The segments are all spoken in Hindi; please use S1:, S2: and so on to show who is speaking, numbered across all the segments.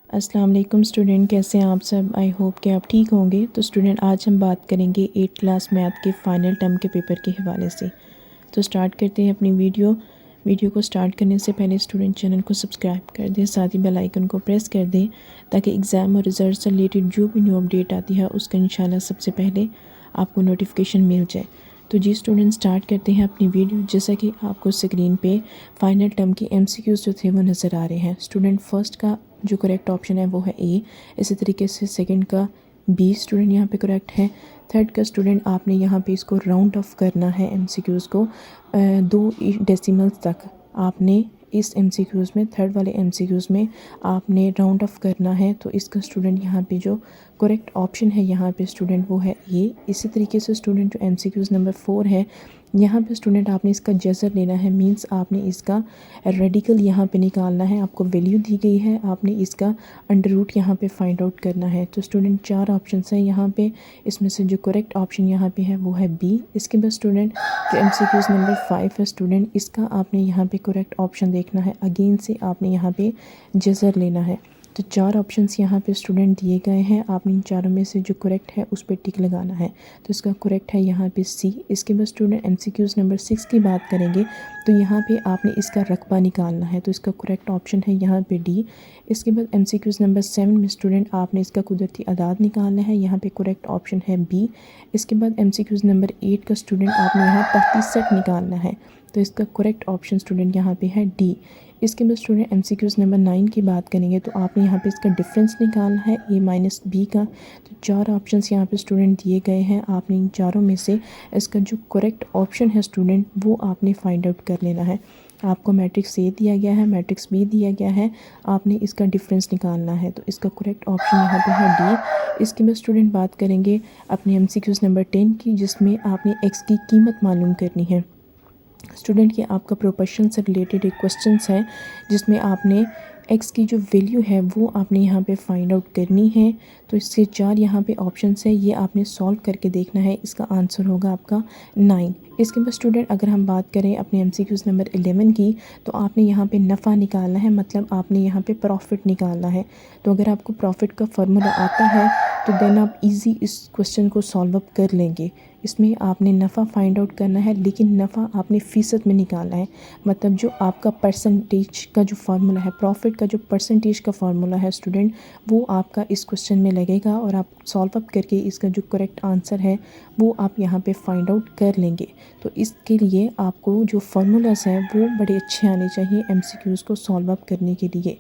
S1: अस्सलाम वालेकुम स्टूडेंट, कैसे हैं आप सब। आई होप कि आप ठीक होंगे। तो स्टूडेंट, आज हम बात करेंगे 8th क्लास मैथ के फ़ाइनल टर्म के पेपर के हवाले से। तो स्टार्ट करते हैं अपनी वीडियो को स्टार्ट करने से पहले स्टूडेंट चैनल को सब्सक्राइब कर दें, साथ ही बेल आइकन को प्रेस कर दें ताकि एग्ज़ाम और रिज़ल्ट से रिलेटेड जो भी न्यू अपडेट आती है उसका इंशाल्लाह सबसे पहले आपको नोटिफिकेशन मिल जाए। तो जी स्टूडेंट, स्टार्ट करते हैं अपनी वीडियो। जैसा कि आपको स्क्रीन पे फाइनल टर्म की MCQs जो थे वो नज़र आ रहे हैं। स्टूडेंट, फर्स्ट का जो करेक्ट ऑप्शन है वो है ए। इसी तरीके से सेकंड का बी स्टूडेंट यहाँ पे करेक्ट है। थर्ड का स्टूडेंट आपने यहाँ पे इसको राउंड ऑफ करना है MCQs को 2 डेसिमल्स तक। आपने इस MCQs में, थर्ड वाले MCQs में आपने राउंड ऑफ करना है। तो इसका स्टूडेंट यहाँ पे जो करेक्ट ऑप्शन है यहाँ पे स्टूडेंट वो है ये। इसी तरीके से स्टूडेंट जो MCQs नंबर 4 है, यहाँ पे स्टूडेंट आपने इसका जज़र लेना है, मींस आपने इसका रेडिकल यहाँ पे निकालना है। आपको वैल्यू दी गई है, आपने इसका अंडर रूट यहाँ पे फाइंड आउट करना है। तो स्टूडेंट 4 ऑप्शन हैं यहाँ पे, इसमें से जो करेक्ट ऑप्शन यहाँ पे है वो है बी। इसके बाद स्टूडेंट जो MCQs नंबर 5 है स्टूडेंट, इसका आपने यहाँ पे करेक्ट ऑप्शन देखना है। अगेन से आपने यहाँ पे जज़र लेना है। तो 4 ऑप्शंस यहाँ पे स्टूडेंट दिए गए हैं, आपने इन चारों में से जो करेक्ट है उस पर टिक लगाना है। तो इसका करेक्ट है यहाँ पे सी। इसके बाद स्टूडेंट MCQs नंबर 6 की बात करेंगे तो यहाँ पे आपने इसका रकबा निकालना है। तो इसका करेक्ट ऑप्शन है यहाँ पे डी। इसके बाद MCQs नंबर 7 में स्टूडेंट आपने इसका कुदरती अदाद निकालना है, यहाँ पे करेक्ट ऑप्शन है बी। इसके बाद MCQs नंबर 8 का स्टूडेंट आपने यहाँ तख्ती सेट निकालना है। तो इसका करेक्ट ऑप्शन स्टूडेंट यहाँ पे है डी। इसके बाद स्टूडेंट MCQs नंबर 9 की बात करेंगे तो आपने यहाँ पे इसका डिफरेंस निकालना है ए माइनस बी का। तो 4 ऑप्शंस यहाँ पे स्टूडेंट दिए गए हैं, आपने इन चारों में से इसका जो करेक्ट ऑप्शन है स्टूडेंट वो आपने फाइंड आउट कर लेना है। आपको मैट्रिक्स ए दिया गया है, मैट्रिक्स बी दिया गया है, आपने इसका डिफरेंस निकालना है। तो इसका करेक्ट ऑप्शन यहाँ पे है डी। इसके बाद स्टूडेंट बात करेंगे अपने MCQs नंबर 10 की, जिसमें आपने एक्स की कीमत मालूम करनी है। स्टूडेंट, ये आपका प्रोपोर्शन से रिलेटेड एक क्वेश्चन है जिसमें आपने एक्स की जो वैल्यू है वो आपने यहाँ पे फाइंड आउट करनी है। तो इससे 4 यहाँ पे ऑप्शंस है, ये आपने सॉल्व करके देखना है। इसका आंसर होगा आपका 9। इसके बाद स्टूडेंट अगर हम बात करें अपने MCQs नंबर 11 की तो आपने यहाँ पे नफ़ा निकालना है, मतलब आपने यहाँ पे प्रॉफिट निकालना है। तो अगर आपको प्रॉफिट का फार्मूला आता है तो देन आप इजी इस क्वेश्चन को सॉल्व अप कर लेंगे। इसमें आपने नफ़ा फाइंड आउट करना है, लेकिन नफ़ा आपने फ़ीसद में निकालना है, मतलब जो आपका परसेंटेज का जो फार्मूला है, प्रॉफिट का जो परसेंटेज का फार्मूला है स्टूडेंट, वो आपका इस क्वेश्चन में लगेगा और आप सॉल्व अप करके इसका जो करेक्ट आंसर है वो आप यहाँ पे फाइंड आउट कर लेंगे। तो इसके लिए आपको जो फार्मूलाज हैं वो बड़े अच्छे आने चाहिए MCQs को सॉल्व अप करने के लिए।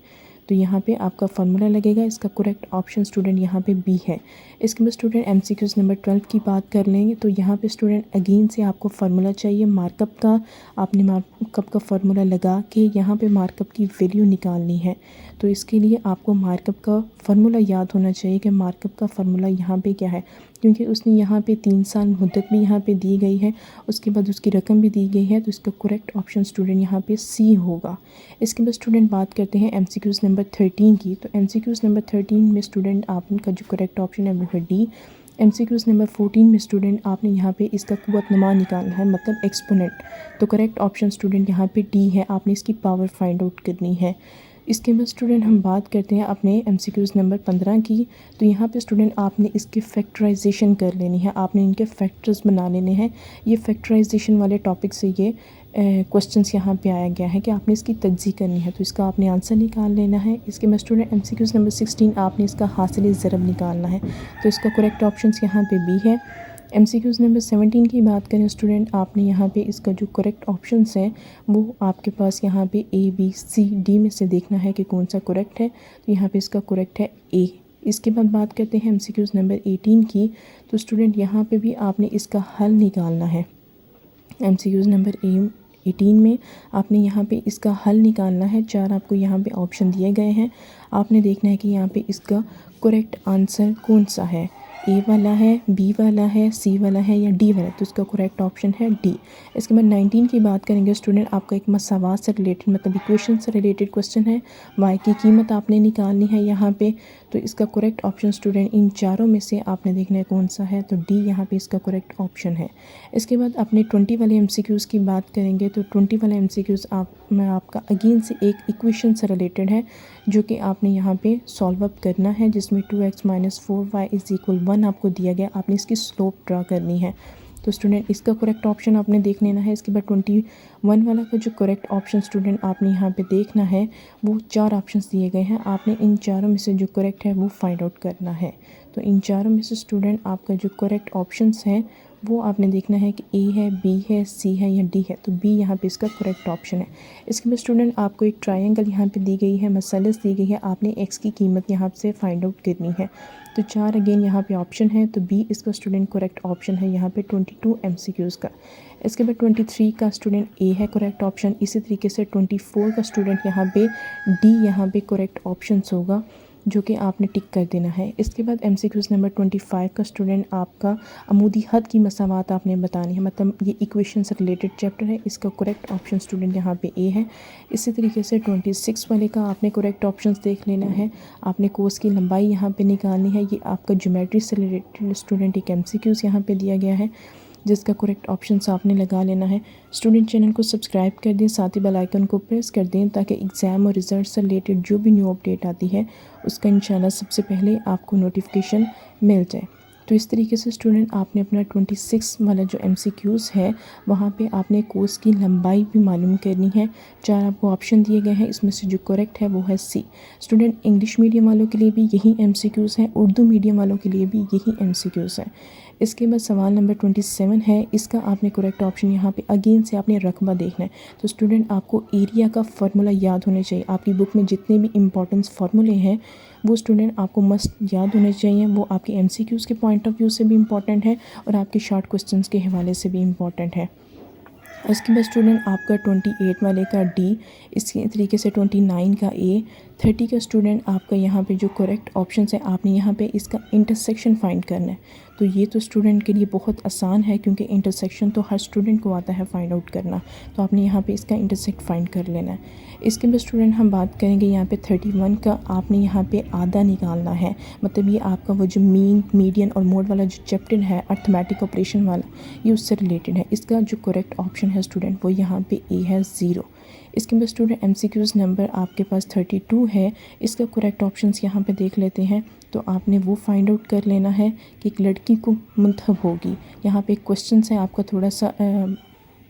S1: तो यहाँ पे आपका फार्मूला लगेगा, इसका करेक्ट ऑप्शन स्टूडेंट यहाँ पे बी है। इसके बाद स्टूडेंट MCQs नंबर 12 की बात कर लेंगे तो यहाँ पे स्टूडेंट अगेन से आपको फार्मूला चाहिए मार्कअप का। आपने मार्कअप का फार्मूला लगा के यहाँ पे मार्कअप की वैल्यू निकालनी है। तो इसके लिए आपको मार्कअप का फार्मूला याद होना चाहिए कि मार्कअप का फार्मूला यहाँ पे क्या है, क्योंकि उसने यहाँ पे 3 साल मुद्दत भी यहाँ पे दी गई है, उसके बाद उसकी रकम भी दी गई है। तो इसका करेक्ट ऑप्शन स्टूडेंट यहाँ पे सी होगा। इसके बाद स्टूडेंट बात करते हैं MCQs नंबर 13 की। तो MCQs नंबर 13 में स्टूडेंट आपका जो करेक्ट ऑप्शन है वो है डी। MCQs नंबर 14 में स्टूडेंट आपने यहाँ पे इसका कुव्वतनुमा निकालना है, मतलब एक्सपोनेंट। तो करेक्ट ऑप्शन स्टूडेंट यहाँ पे डी है, आपने इसकी पावर फाइंड आउट करनी है। इसके बाद स्टूडेंट हम बात करते हैं अपने MCQs नंबर 15 की। तो यहाँ पे स्टूडेंट आपने इसकी फैक्टराइजेशन कर लेनी है, आपने इनके फैक्टर्स बना लेने हैं। ये फैक्टराइजेशन वाले टॉपिक से ये क्वेश्चंस यहाँ पे आया गया है कि आपने इसकी तज्ज़ी करनी है। तो इसका आपने आंसर निकाल लेना है। इसके बाद स्टूडेंट MCQs नंबर 16 आपने इसका हासिल ज़रब निकालना है। तो इसका करेक्ट ऑप्शन यहाँ पे बी है। MCQs नंबर 17 की बात करें स्टूडेंट, आपने यहाँ पे इसका जो करेक्ट ऑप्शंस हैं वो आपके पास यहाँ पे ABCD में से देखना है कि कौन सा करेक्ट है। तो यहाँ पे इसका करेक्ट है ए। इसके बाद बात करते हैं MCQs नंबर 18 की। तो स्टूडेंट यहाँ पे भी आपने इसका हल निकालना है। MCQs नंबर 18 में आपने यहाँ पे इसका हल निकालना है। 4 आपको यहाँ पे ऑप्शन दिए गए हैं, आपने देखना है कि यहाँ पे इसका करेक्ट आंसर कौन सा है, ए वाला है, बी वाला है, सी वाला है या डी वाला। तो इसका करेक्ट ऑप्शन है डी। इसके बाद 19 की बात करेंगे स्टूडेंट, आपका एक मसावात से रिलेटेड, मतलब इक्वेशन से रिलेटेड क्वेश्चन है। वाई की कीमत आपने निकालनी है यहाँ पे। तो इसका करेक्ट ऑप्शन स्टूडेंट इन चारों में से आपने देखना है कौन सा है, तो डी यहाँ पे इसका करेक्ट ऑप्शन है। इसके बाद अपने 20 वाले MCQs की बात करेंगे तो 20 वाले MCQs में आपका अगेन से एक इक्वेशन से रिलेटेड है जो कि आपने यहाँ पे सॉल्व अप करना है, जिसमें 2x - 4y = 1 आपको दिया गया। आपने इसकी स्लोप ड्रा करनी है। तो स्टूडेंट इसका करेक्ट ऑप्शन आपने देख लेना है। इसके बाद 21 वाला का जो करेक्ट ऑप्शन स्टूडेंट आपने यहाँ पे देखना है, वो 4 ऑप्शंस दिए गए हैं। आपने इन चारों में से जो करेक्ट है वो फाइंड आउट करना है। तो इन चारों में से स्टूडेंट आपका जो करेक्ट ऑप्शंस हैं वो आपने देखना है कि ए है, बी है, सी है या डी है। तो बी यहाँ पे इसका करेक्ट ऑप्शन है। इसके बाद स्टूडेंट आपको एक ट्रायंगल यहाँ पे दी गई है, मसलस दी गई है। आपने एक्स की कीमत यहाँ से फाइंड आउट करनी है। तो 4 अगेन यहाँ पे ऑप्शन है, तो बी इसका स्टूडेंट करेक्ट ऑप्शन है यहाँ पे 22 MCQs का। इसके बाद 23 का स्टूडेंट ए है करेक्ट ऑप्शन। इसी तरीके से 24 का स्टूडेंट यहाँ पे डी यहाँ पे करेक्ट ऑप्शन होगा, जो कि आपने टिक कर देना है। इसके बाद MCQs नंबर 25 का स्टूडेंट आपका अमूदी हद की मसावात आपने बतानी है, मतलब ये इक्वेशन से रिलेटेड चैप्टर है। इसका करेक्ट ऑप्शन स्टूडेंट यहाँ पे ए है। इसी तरीके से 26 वाले का आपने करेक्ट ऑप्शंस देख लेना है। आपने कोर्स की लंबाई यहाँ पे निकालनी है। ये आपका ज्योमेट्री से रिलेटेड स्टूडेंट एक MCQs यहाँ पे दिया गया है, जिसका करेक्ट ऑप्शन आपने लगा लेना है। स्टूडेंट चैनल को सब्सक्राइब कर दें, साथ ही बेल आइकन को प्रेस कर दें, ताकि एग्ज़ाम और रिज़ल्ट से रिलेटेड जो भी न्यू अपडेट आती है उसका इंशाल्लाह सबसे पहले आपको नोटिफिकेशन मिल जाए। तो इस तरीके से स्टूडेंट आपने अपना 26 वाला जो MCQs है वहाँ पे आपने कोर्स की लंबाई भी मालूम करनी है। 4 आपको ऑप्शन दिए गए हैं, इसमें से जो करेक्ट है वो है सी। स्टूडेंट इंग्लिश मीडियम वालों के लिए भी यही MCQs हैं, उर्दू मीडियम वालों के लिए भी यही MCQs हैं। इसके बाद सवाल नंबर 27 है। इसका आपने करेक्ट ऑप्शन यहाँ पे अगेन से आपने रकबा देखना है। तो स्टूडेंट आपको एरिया का फार्मूला याद होने चाहिए। आपकी बुक में जितने भी इंपॉर्टेंस फार्मूले हैं वो स्टूडेंट आपको मस्ट याद होने चाहिए। वो आपके MCQs के पॉइंट ऑफ व्यू से भी इम्पॉर्टेंट है और आपके शॉर्ट क्वेश्चंस के हवाले से भी इम्पॉर्टेंट है। उसके बाद स्टूडेंट आपका 28 वाले का डी, इसी तरीके से 29 का ए, 30 का स्टूडेंट आपका यहाँ पे जो करेक्ट ऑप्शन है आपने यहाँ पे इसका इंटरसेक्शन फाइंड करना है। तो ये तो स्टूडेंट के लिए बहुत आसान है, क्योंकि इंटरसेक्शन तो हर स्टूडेंट को आता है फाइंड आउट करना। तो आपने यहाँ पे इसका इंटरसेक्ट फाइंड कर लेना है। इसके बाद स्टूडेंट हम बात करेंगे यहाँ पे 31 का। आपने यहाँ पे आधा निकालना है, मतलब ये आपका वो जो मीन, मीडियन और मोड वाला जो चैप्टर है अर्थमेटिक ऑपरेशन वाला, ये उससे रिलेटेड है। इसका जो करेक्ट ऑप्शन है स्टूडेंट वो यहाँ पे ए है, 0। इसके बाद स्टूडेंट MCQs नंबर आपके पास 32 है। इसका करेक्ट ऑप्शंस यहाँ पे देख लेते हैं। तो आपने वो फाइंड आउट कर लेना है कि एक लड़की को मुंतखब होगी। यहाँ पे एक क्वेश्चन है आपका थोड़ा सा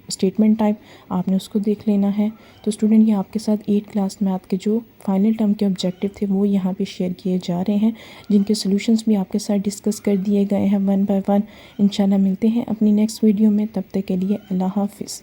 S1: स्टेटमेंट टाइप, आपने उसको देख लेना है। तो स्टूडेंट ये आपके साथ 8 क्लास मैथ के जो फाइनल टर्म के ऑब्जेक्टिव थे वो यहाँ पे शेयर किए जा रहे हैं, जिनके सॉल्यूशंस भी आपके साथ डिस्कस कर दिए गए हैं 1 बाय 1। इंशाल्लाह मिलते हैं अपनी नेक्स्ट वीडियो में, तब तक के लिए अल्लाह हाफिज़।